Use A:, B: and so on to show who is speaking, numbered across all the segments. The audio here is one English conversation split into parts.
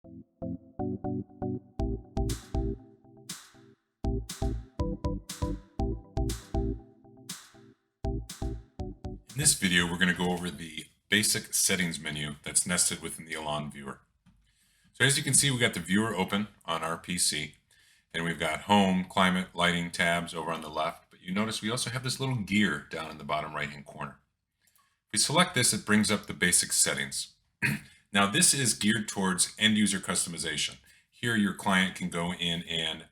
A: In this video, we're going to go over the basic settings menu that's nested within the Elan viewer. So as you can see, we got the viewer open on our PC, and we've got home, climate, lighting tabs over on the left, but you notice we also have this little gear down in the bottom right-hand corner. If we select this, it brings up the basic settings. Now this is geared towards end user customization. Here your client can go in and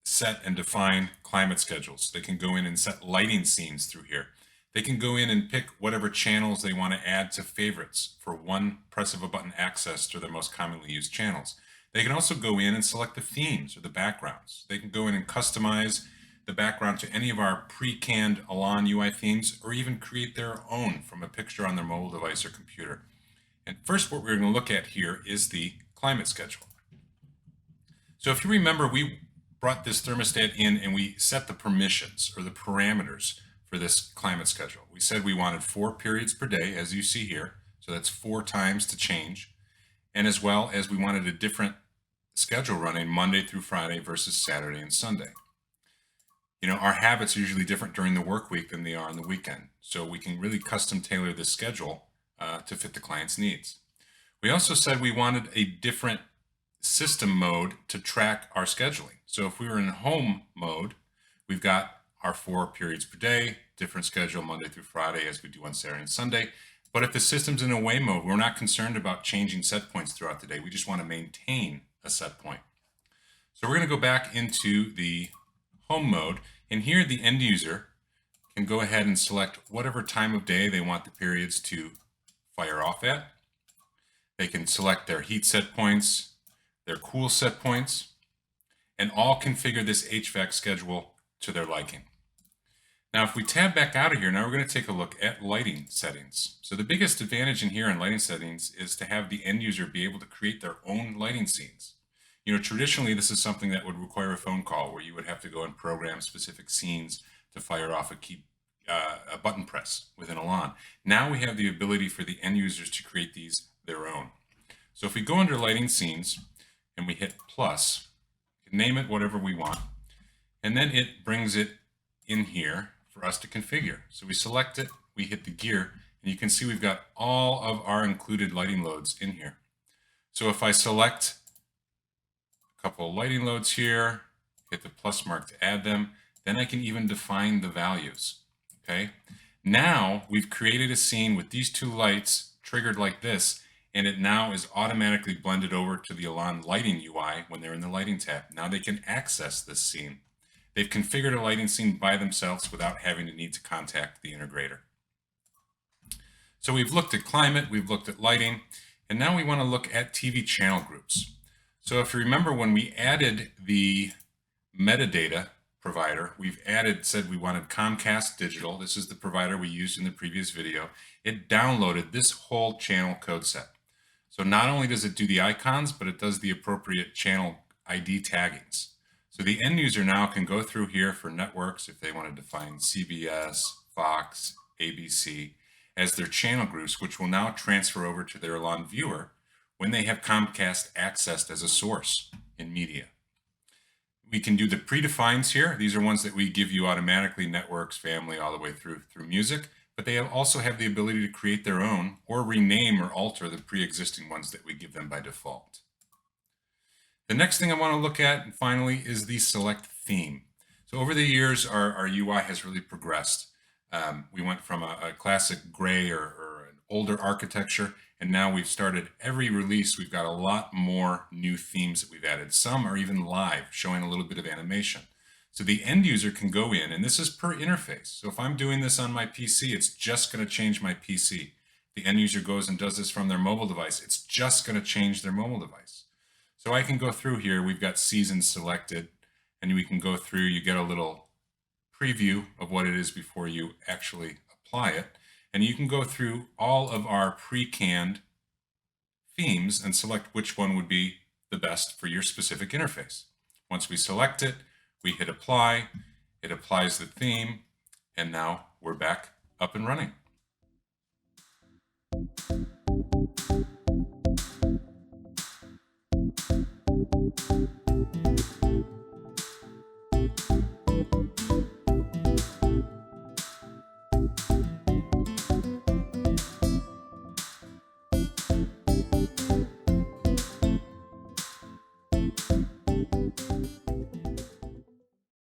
A: set and define climate schedules. They can go in and set lighting scenes through here. They can go in and pick whatever channels they want to add to favorites for one press of a button access to their most commonly used channels. They can also go in and select the themes or the backgrounds. They can go in and customize the background to any of our pre-canned Elan UI themes, or even create their own from a picture on their mobile device or computer. And first, what we're going to look at here is the climate schedule. So if you remember, we brought this thermostat in and we set the permissions or the parameters for this climate schedule. We said we wanted 4 periods per day, as you see here. So that's 4 times to change. And as well as we wanted a different schedule running Monday through Friday versus Saturday and Sunday. You know, our habits are usually different during the work week than they are on the weekend. So we can really custom tailor this schedule to fit the client's needs. We also said we wanted a different system mode to track our scheduling. So if we were in home mode, we've got our 4 periods per day, different schedule Monday through Friday as we do on Saturday and Sunday. But if the system's in away mode, we're not concerned about changing set points throughout the day. We just want to maintain a set point. So we're going to go back into the home mode, and here the end user can go ahead and select whatever time of day they want the periods to fire off at. They can select their heat set points, their cool set points, and all configure this HVAC schedule to their liking. Now, if we tab back out of here, now we're going to take a look at lighting settings. So the biggest advantage in here in lighting settings is to have the end user be able to create their own lighting scenes. You know, traditionally, this is something that would require a phone call where you would have to go and program specific scenes to fire off a button press within Elan. Now we have the ability for the end users to create these their own. So if we go under lighting scenes and we hit plus, we can name it whatever we want. And then it brings it in here for us to configure. So we select it, we hit the gear, and you can see we've got all of our included lighting loads in here. So if I select a couple of lighting loads here, hit the plus mark to add them, then I can even define the values. Okay. Now we've created a scene with these 2 lights triggered like this, and it now is automatically blended over to the Elan lighting UI when they're in the lighting tab. Now they can access this scene. They've configured a lighting scene by themselves without having to need to contact the integrator. So we've looked at climate, we've looked at lighting, and now we want to look at TV channel groups. So if you remember, when we added the metadata provider, said we wanted Comcast Digital. This is the provider we used in the previous video. It downloaded this whole channel code set. So not only does it do the icons, but it does the appropriate channel ID taggings. So the end user now can go through here for networks if they want to define CBS, Fox, ABC as their channel groups, which will now transfer over to their Elan viewer when they have Comcast accessed as a source in media. We can do the predefines here. These are ones that we give you automatically, networks, family, all the way through music, but they also have the ability to create their own or rename or alter the pre-existing ones that we give them by default. The next thing I want to look at, and finally, is the select theme. So over the years, our UI has really progressed. We went from a classic gray or an older architecture, and now we've started every release. We've got a lot more new themes that we've added. Some are even live, showing a little bit of animation. So the end user can go in, and this is per interface. So if I'm doing this on my PC, it's just going to change my PC. The end user goes and does this from their mobile device. It's just going to change their mobile device. So I can go through here. We've got seasons selected, and we can go through. You get a little preview of what it is before you actually apply it. And you can go through all of our pre-canned themes and select which one would be the best for your specific interface. Once we select it, we hit apply, it applies the theme, and now we're back up and running.